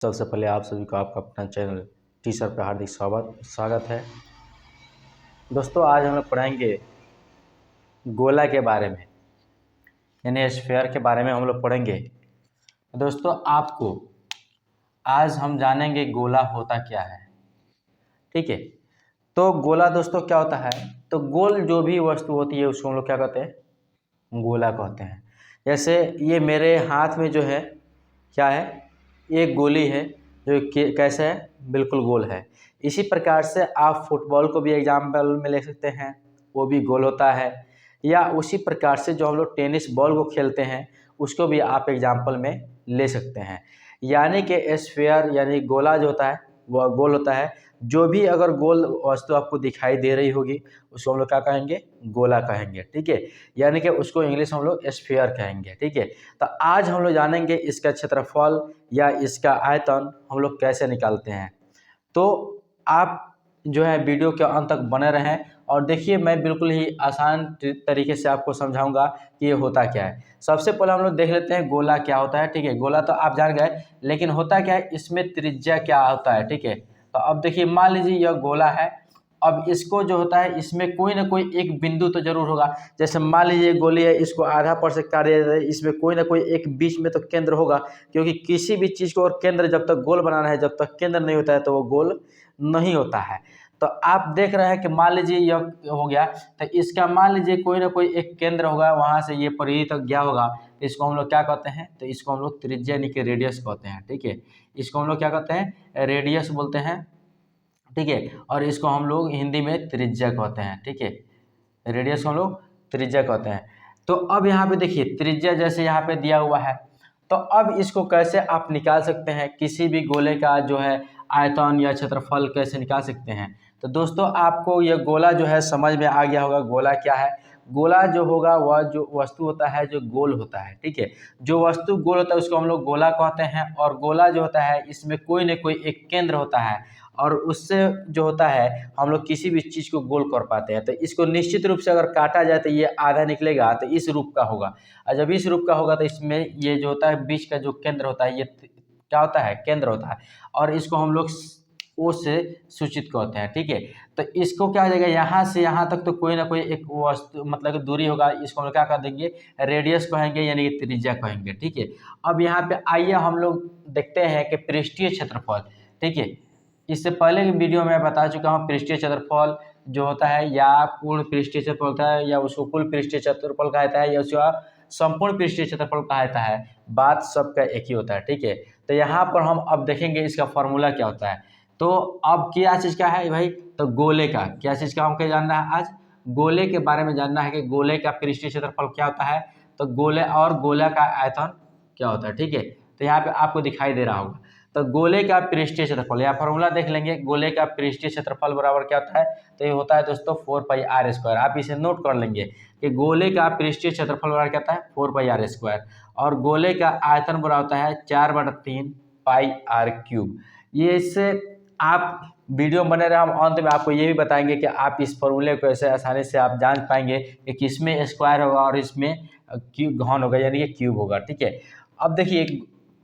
सबसे पहले आप सभी को आपका अपना चैनल टीचर पर हार्दिक स्वागत है। दोस्तों, आज हम लोग पढ़ेंगे गोला के बारे में, यानी स्फीयर के बारे में हम लोग पढ़ेंगे। दोस्तों, आपको आज हम जानेंगे गोला होता क्या है। ठीक है, तो गोला दोस्तों क्या होता है, तो गोल जो भी वस्तु होती है उसको हम लोग क्या कहते हैं, गोला कहते हैं। जैसे ये मेरे हाथ में जो है क्या है, एक गोली है जो कैसे है, बिल्कुल गोल है। इसी प्रकार से आप फुटबॉल को भी एग्जाम्पल में ले सकते हैं, वो भी गोल होता है। या उसी प्रकार से जो हम लोग टेनिस बॉल को खेलते हैं उसको भी आप एग्जाम्पल में ले सकते हैं। यानी कि स्फीयर यानी गोला जो होता है वह गोल होता है। जो भी अगर गोल वस्तु आपको दिखाई दे रही होगी उसको हम लोग क्या कहेंगे, गोला कहेंगे। ठीक है, यानी कि उसको इंग्लिश में हम लोग स्फीयर कहेंगे। ठीक है, तो आज हम लोग जानेंगे इसका क्षेत्रफल या इसका आयतन हम लोग कैसे निकालते हैं। तो आप जो है वीडियो के अंत तक बने रहें और देखिए, मैं बिल्कुल ही आसान तरीके से आपको समझाऊंगा कि ये होता क्या है। सबसे पहले हम लोग देख लेते हैं गोला क्या होता है। ठीक है, गोला तो आप जान गए, लेकिन होता क्या है, इसमें त्रिज्या क्या होता है। ठीक है, तो अब देखिए, मान लीजिए यह गोला है। अब इसको जो होता है इसमें कोई ना कोई एक बिंदु तो जरूर होगा। जैसे मान लीजिए गोली है, इसको आधा पर से काट दिया जाता है, इसमें कोई ना कोई एक बीच में तो केंद्र होगा, क्योंकि किसी भी चीज़ को और केंद्र जब तक गोल बनाना है, जब तक केंद्र नहीं होता है तो वो गोल नहीं होता है। तो आप देख रहे हैं कि मान लीजिए यह हो गया, तो इसका मान लीजिए कोई ना कोई एक केंद्र होगा, वहाँ से ये परिधि तक गया होगा, तो इसको हम लोग क्या कहते हैं, तो इसको हम लोग त्रिज्या यानी कि रेडियस कहते हैं। ठीक है, इसको हम लोग क्या कहते हैं, रेडियस बोलते हैं। ठीक है, और इसको हम लोग हिंदी में त्रिज्या कहते हैं। ठीक है, रेडियस को हम लोग त्रिज्या कहते हैं। तो अब यहाँ पे देखिए, त्रिज्या जैसे यहाँ पे दिया हुआ है, तो अब इसको कैसे आप निकाल सकते हैं, किसी भी गोले का जो है आयतन या क्षेत्रफल कैसे निकाल सकते हैं। तो दोस्तों, आपको यह गोला जो है समझ में आ गया होगा, गोला क्या है। गोला जो होगा वह जो वस्तु होता है जो गोल होता है। ठीक है, जो वस्तु गोल होता है उसको हम लोग गोला कहते हैं। और गोला जो होता है इसमें कोई न कोई एक केंद्र होता है, और उससे जो होता है हम लोग किसी भी चीज़ को गोल कर पाते हैं। तो इसको निश्चित रूप से अगर काटा जाए तो ये आधा निकलेगा, तो इस रूप का होगा। और जब इस रूप का होगा तो इसमें ये जो होता है बीच का जो केंद्र होता है, ये क्या होता है, केंद्र होता है। और इसको हम लोग ओ से सूचित करते हैं। ठीक है, तो इसको क्या हो जाएगा, यहाँ से यहाँ तक तो कोई ना कोई एक वस्तु मतलब दूरी होगा, इसको हम लोग क्या कर देंगे, रेडियस कहेंगे यानी कि त्रिज्या कहेंगे। ठीक है, अब यहाँ पे आइए हम लोग देखते हैं कि पृष्ठीय क्षेत्रफल। ठीक है, इससे पहले की वीडियो में बता चुका हूँ, पृष्ठीय क्षेत्रफल जो होता है या पूर्ण पृष्ठीय क्षेत्रफल होता है, या उसको कुल पृष्ठीय क्षेत्रफल कहा जाता है, या उसका संपूर्ण पृष्ठीय क्षेत्रफल कहा जाता है। बात सबका एक ही होता है। ठीक है, तो यहाँ पर हम अब देखेंगे इसका फॉर्मूला क्या होता है। तो अब क्या चीज़ का है भाई, तो गोले का क्या चीज़ का हमको जानना है, आज गोले के बारे में जानना है कि गोले का पृष्ठीय क्षेत्रफल क्या होता है, तो गोले और गोला का आयतन क्या होता है। ठीक है, तो यहाँ पे आपको दिखाई दे रहा होगा, तो गोले का पृष्ठीय क्षेत्रफल या फॉर्मूला देख लेंगे। गोले का पृष्ठीय क्षेत्रफल बराबर क्या होता है, तो ये होता है दोस्तों 4πr²। आप इसे नोट कर लेंगे कि गोले का पृष्ठीय क्षेत्रफल बराबर क्या होता है, 4πr²। और गोले का आयतन बराबर होता है 4/3πr³। ये इससे आप वीडियो में बने रहे, हम अंत में आपको ये भी बताएंगे कि आप इस फॉर्मूले को ऐसे आसानी से आप जान पाएंगे कि किसमें स्क्वायर होगा और इसमें क्यूब घन होगा, यानी कि क्यूब होगा। ठीक है, अब देखिए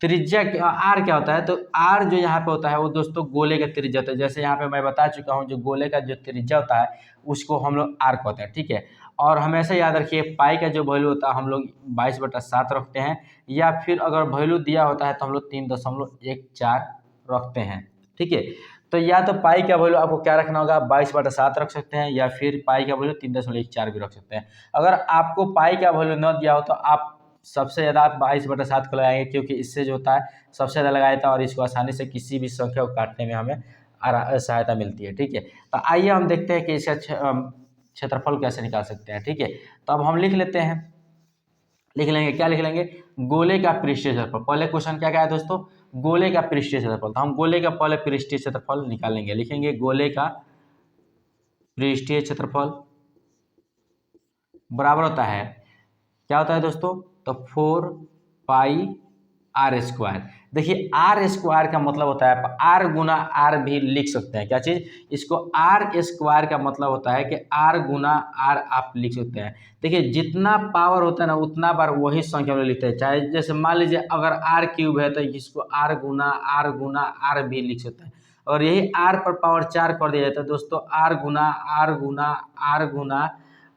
त्रिज्या आर क्या होता है, तो आर जो यहाँ पे होता है वो दोस्तों गोले का त्रिज्या होता है। जैसे यहाँ पे मैं बता चुका हूँ, जो गोले का जो त्रिज्या होता है उसको हम लोग आर कहते हैं। ठीक है, और हमेशा याद रखिए पाई का जो वैल्यू होता है हम लोग 22/7 रखते हैं, या फिर अगर वैल्यू दिया होता है तो हम लोग 3.14 रखते हैं। ठीक है, तो या तो पाई का वैल्यू आपको क्या रखना होगा, 22/7 रख सकते हैं, या फिर पाई का वैल्यू 3.14 भी रख सकते हैं। अगर आपको पाई का वैल्यू न दिया हो तो आप सबसे ज़्यादा आप 22/7 को लगाएंगे, क्योंकि इससे जो होता है सबसे ज़्यादा लगाया था और इसको आसानी से किसी भी संख्या को काटने में हमें सहायता मिलती है। ठीक है, तो आइए हम देखते हैं कि इसका क्षेत्रफल कैसे निकाल सकते हैं। ठीक है, तो अब हम लिख लेते हैं, लिख लेंगे, क्या लिख लेंगे, गोले का पृष्ठीय क्षेत्रफल। पहले क्वेश्चन क्या है दोस्तों, गोले का पृष्ठीय क्षेत्रफल। तो हम गोले का पहले पृष्ठीय क्षेत्रफल निकालेंगे, लिखेंगे गोले का पृष्ठीय क्षेत्रफल बराबर होता है, क्या होता है दोस्तों, तो 4πr²। देखिए आर स्क्वायर का मतलब होता है आर गुना आर भी लिख सकते हैं, क्या चीज़, इसको आर स्क्वायर का मतलब होता है कि आर गुना आर आप लिख सकते हैं। देखिए जितना पावर होता है ना उतना बार वही संख्या में लिखते हैं, चाहे जैसे मान लीजिए अगर आर क्यूब है तो इसको आर गुना आर भी लिख सकते हैं, और यही आर पर पावर 4 कर दिया जाए तो दोस्तों आर गुना आर गुना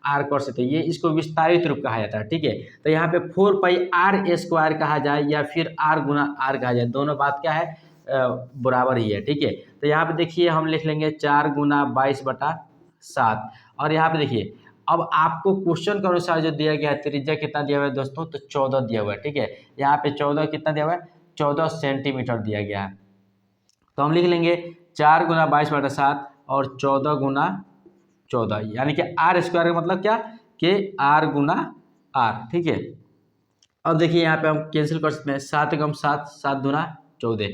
आर कर सकते हैं, ये इसको विस्तारित रूप कहा जाता है। ठीक है, तो यहाँ पे 4 पाई आर स्क्वायर कहा जाए या फिर आर गुना आर कहा जाए, दोनों बात क्या है, बराबर ही है। ठीक है, तो यहाँ पे देखिए हम लिख लेंगे 4 गुना 22/7, और यहाँ पे देखिए अब आपको क्वेश्चन के अनुसार जो दिया गया है त्रिज्या कितना दिया हुआ है दोस्तों, तो 14 दिया हुआ है। ठीक है, यहाँ पे 14 कितना दिया हुआ है, 14 सेंटीमीटर दिया गया है, तो हम लिख लेंगे 4 गुना 22/7 और 14 गुना 14, यानी कि आर स्क्वायर का मतलब क्या, कि आर गुना आर। ठीक है, अब देखिए यहाँ पे हम कैंसिल कर सकते हैं, 7 × 7 7 दूना 14।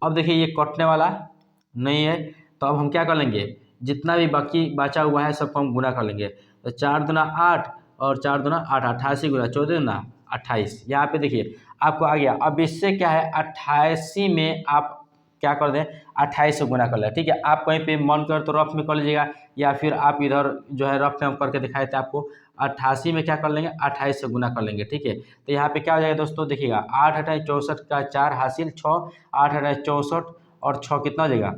अब देखिए ये कटने वाला नहीं है, तो अब हम क्या कर लेंगे, जितना भी बाकी बचा हुआ है सबको हम गुना कर लेंगे, तो 4 दूना 8 और 4 दूना 8, 88 गुना 14 दूना 28। यहाँ पे देखिए आपको आ गया। अब इससे क्या है, 88 में आप क्या कर दें, 28 से गुना कर लें। ठीक है, आप कहीं पे मन कर तो रफ में कर लीजिएगा, या फिर आप इधर जो है रफ में हम करके दिखाए थे आपको, 88 में क्या कर लेंगे, 28 से गुना कर लेंगे। ठीक है, तो यहाँ पे क्या हो जाएगा दोस्तों, देखिएगा 8×8 = 64 का 4 हासिल 6, 8×8 = 64 और 6 कितना हो जाएगा,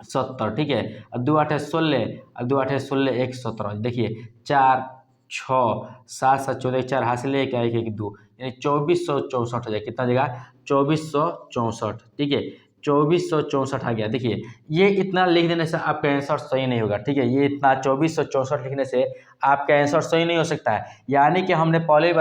70। ठीक है, और 2×8 = 16 और 2×8 = 16 117। देखिए 4 6 7 7 14 4 हासिल 1 1 1 2, यानी 2464 हो जाएगा। कितना हो जाएगा, 2464। ठीक है, 2464 आ गया। देखिए ये इतना लिख देने से आपका आंसर सही नहीं होगा। ठीक है, ये इतना 2464 लिखने से आपका आंसर सही नहीं हो सकता है, यानी कि हमने पहले ही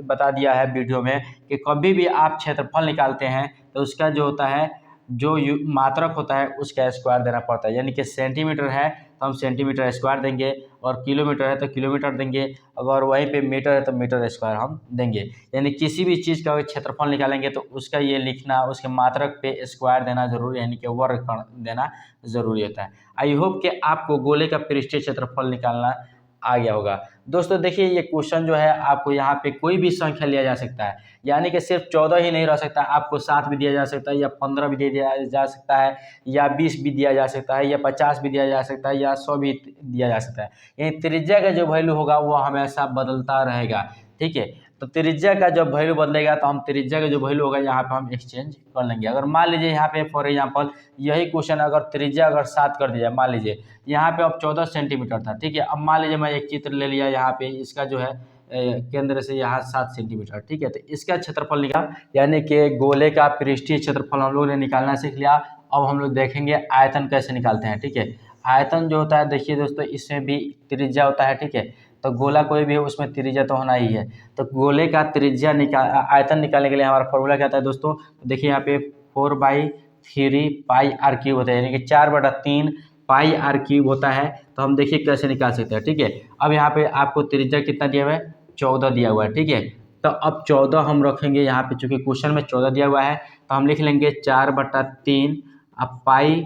बता दिया है वीडियो में कि कभी भी आप क्षेत्रफल निकालते हैं तो उसका जो होता है, जो मात्रक होता है उसका स्क्वायर देना पड़ता है, यानी कि सेंटीमीटर है तो हम सेंटीमीटर स्क्वायर देंगे, और किलोमीटर है तो किलोमीटर देंगे, अगर वहीं पे मीटर है तो मीटर स्क्वायर हम देंगे। यानी किसी भी चीज़ का क्षेत्रफल निकालेंगे तो उसका ये लिखना, उसके मात्रक पे स्क्वायर देना जरूरी, यानी कि वर्ग देना ज़रूरी होता है। आई होप कि आपको गोले का पृष्ठीय क्षेत्रफल निकालना आ गया होगा। दोस्तों देखिए ये क्वेश्चन जो है आपको यहाँ पे कोई भी संख्या लिया जा सकता है, यानी कि सिर्फ 14 ही नहीं रह सकता, आपको 7 भी दिया जा सकता है, या 15 भी दिया जा सकता है, या 20 भी दिया जा सकता है, या 50 भी दिया जा सकता है, या 100 भी दिया जा सकता है। यानी त्रिज्या का जो वैल्यू होगा वो हमेशा बदलता रहेगा। ठीक है, तो त्रिज्या का जब वैल्यू बदलेगा तो हम त्रिज्या का जो वैल्यू होगा यहाँ पे हम एक्सचेंज कर लेंगे। अगर मान लीजिए यहाँ पे फॉर एग्जांपल यही क्वेश्चन अगर त्रिज्या अगर 7 कर दिया, मान लीजिए यहाँ पे अब 14 सेंटीमीटर था। ठीक है, अब मान लीजिए मैं एक चित्र ले लिया यहाँ पे, इसका जो है केंद्र से यहाँ 7 सेंटीमीटर। ठीक है, तो इसका क्षेत्रफल निकाल, यानी कि गोले का पृष्ठीय क्षेत्रफल हम लोग ने निकालना सीख लिया। अब हम लोग देखेंगे आयतन कैसे निकालते हैं। ठीक है, आयतन जो होता है देखिए दोस्तों, इसमें भी त्रिज्या होता है। ठीक है, तो गोला कोई भी हो उसमें त्रिज्या तो होना ही है, तो गोले का त्रिज्या आयतन निकालने के लिए हमारा फॉर्मूला क्या आता है दोस्तों, देखिए यहाँ पे 4/3 पाई r³ होता है, यानी कि 4/3 पाई r³ होता है। तो हम देखिए कैसे निकाल सकते हैं। ठीक है, अब यहाँ पे आपको त्रिज्या कितना दिया हुआ है, 14 दिया हुआ है। ठीक है, तो अब 14 हम रखेंगे यहाँ पे, चूंकि क्वेश्चन में 14 दिया हुआ है तो हम लिख लेंगे 4/3। अब पाई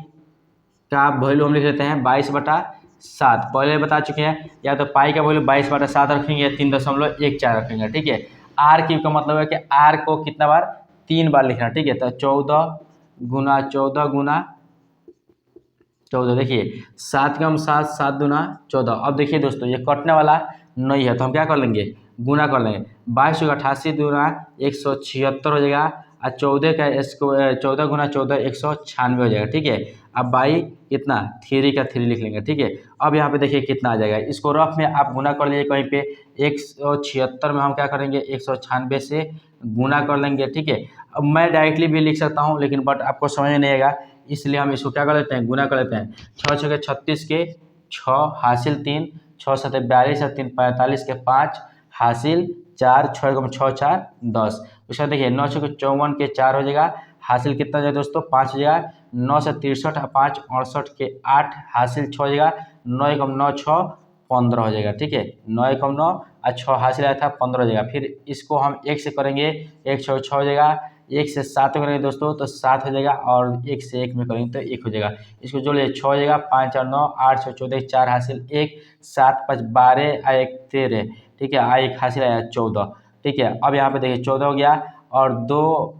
का वैल्यू हम लिख लेते हैं 22/7, पहले बता चुके हैं, या तो पाई का वैल्यू 22/7 रखेंगे या 3.14 रखेंगे। ठीक है, r³ का मतलब है कि r को कितना बार, 3 बार लिखना। ठीक है, तो 14 देखिए 7 × 7 7 दूना 14। अब देखिए दोस्तों ये कटने वाला नहीं है, तो हम क्या कर लेंगे, गुना कर लेंगे। 22 × 88 दूना 176 हो जाएगा, और 14 का इसको 14 × 14 196 हो जाएगा। ठीक है, अब बाई कितना, 3 का 3 लिख लेंगे। ठीक है, अब यहाँ पे देखिए कितना आ जाएगा, इसको रफ में आप गुना कर लीजिए कहीं पे, 176 में हम क्या करेंगे 196 से गुना कर लेंगे। ठीक है, अब मैं डायरेक्टली भी लिख सकता हूँ, लेकिन बट आपको समझ में नहीं आएगा, इसलिए हम इसको क्या कर लेते हैं, गुना कर लेते हैं। 6 × 6 = 36 के 6 हासिल 3, 6 × 7 = 42 और 3 × 45 के 5 हासिल 4, 6 × 6 = 4 10। उसका देखिए 9 × 6 = 54 के 4 हो जाएगा, हासिल कितना हो जाएगा दोस्तों 5 हो जाएगा। 9 से 63 और 5 68 के 8 हासिल 6 हो जाएगा। 9 × 9 = 6 15 हो जाएगा। ठीक है, 9 × 9 और 6 हासिल आया था 15 हो जाएगा। फिर इसको हम 1 से करेंगे, 1 6 6 हो जाएगा, 1 से 7 करेंगे दोस्तों तो 7 हो जाएगा, और 1 से 1 में करेंगे तो 1 हो जाएगा। इसको जोड़ लीजिए 6 हो जाएगा, 5 और 9 8 6 14 4 हासिल 1, 7 5 12 और 1 13। ठीक है, 1 हासिल आया 14। ठीक है, अब यहाँ पे देखिए 14 हो गया, और 2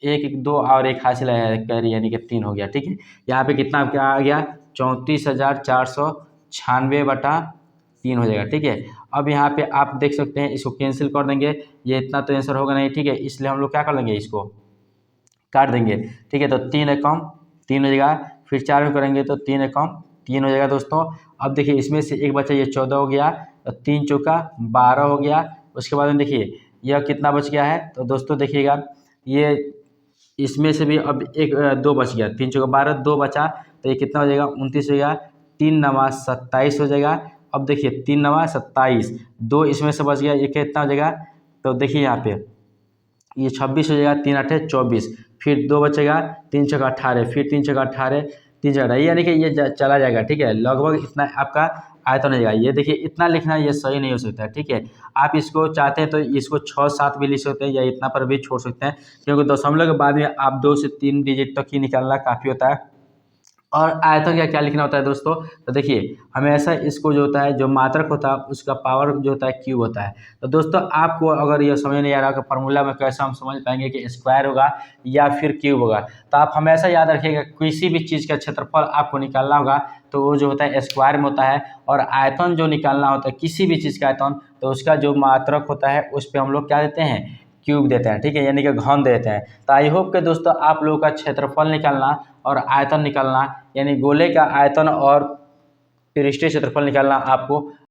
एक 2 और एक हासिल है कैरी, यानी कि 3 हो गया। ठीक है, यहाँ पे कितना क्या आ गया 34,496/3 हो जाएगा। ठीक है, अब यहाँ पे आप देख सकते हैं, इसको कैंसिल कर देंगे, ये इतना तो आंसर होगा नहीं। ठीक है, इसलिए हम लोग क्या कर लेंगे, इसको काट देंगे। ठीक है, तो 3 एकम 3 हो जाएगा, फिर 4 में करेंगे तो 3 एकम 3 हो जाएगा दोस्तों। अब देखिए इसमें से एक बचा, ये 14 हो गया, तो 3 चौका 12 हो गया। उसके बाद में देखिए यह कितना बच गया है, तो दोस्तों देखिएगा ये इसमें से भी अब एक 2 बच गया, 3 चौका 12, 2 बचा, तो ये कितना हो जाएगा 29 हो जाएगा, 3 नवा 27 हो जाएगा। अब देखिए 3 नवा 27, 2 इसमें से बच गया, ये कितना हो जाएगा, तो देखिए यहाँ पे ये 26 हो जाएगा, 3 आठे 24, फिर 2 बचेगा, 3 छक्का 18, फिर 3 छक्का 18, 3 छक्का 18, यानी कि ये चला जाएगा। ठीक है, लगभग इतना आपका आयतन हो जाएगा। ये देखिए इतना लिखना ये सही नहीं हो सकता है। ठीक है, आप इसको चाहते हैं तो इसको 6-7 भी लिख सकते हैं, या इतना पर भी छोड़ सकते हैं, क्योंकि दशमलव के बाद में आप 2 से 3 डिजिट तक ही निकालना काफ़ी होता है। और आयतन का क्या लिखना होता है दोस्तों, तो देखिए हमेशा इसको जो होता है, जो मात्रक होता है उसका पावर जो होता है क्यूब होता है। तो दोस्तों आपको अगर यह समझ नहीं आ रहा कि फार्मूला में कैसे हम समझ पाएंगे कि स्क्वायर होगा या फिर क्यूब होगा, तो आप हमेशा याद रखिएगा किसी भी चीज़ का क्षेत्रफल आपको निकालना होगा तो वो जो होता है स्क्वायर में होता है, और आयतन जो निकालना होता है किसी भी चीज़ का आयतन, तो उसका जो मात्रक होता है उस पर हम लोग क्या देते हैं, क्यूब देते हैं। ठीक है, यानी कि घन देते हैं। तो आई होप के दोस्तों आप लोगों का क्षेत्रफल निकालना और आयतन निकालना, यानी गोले का आयतन और पृष्ठीय क्षेत्रफल निकालना आपको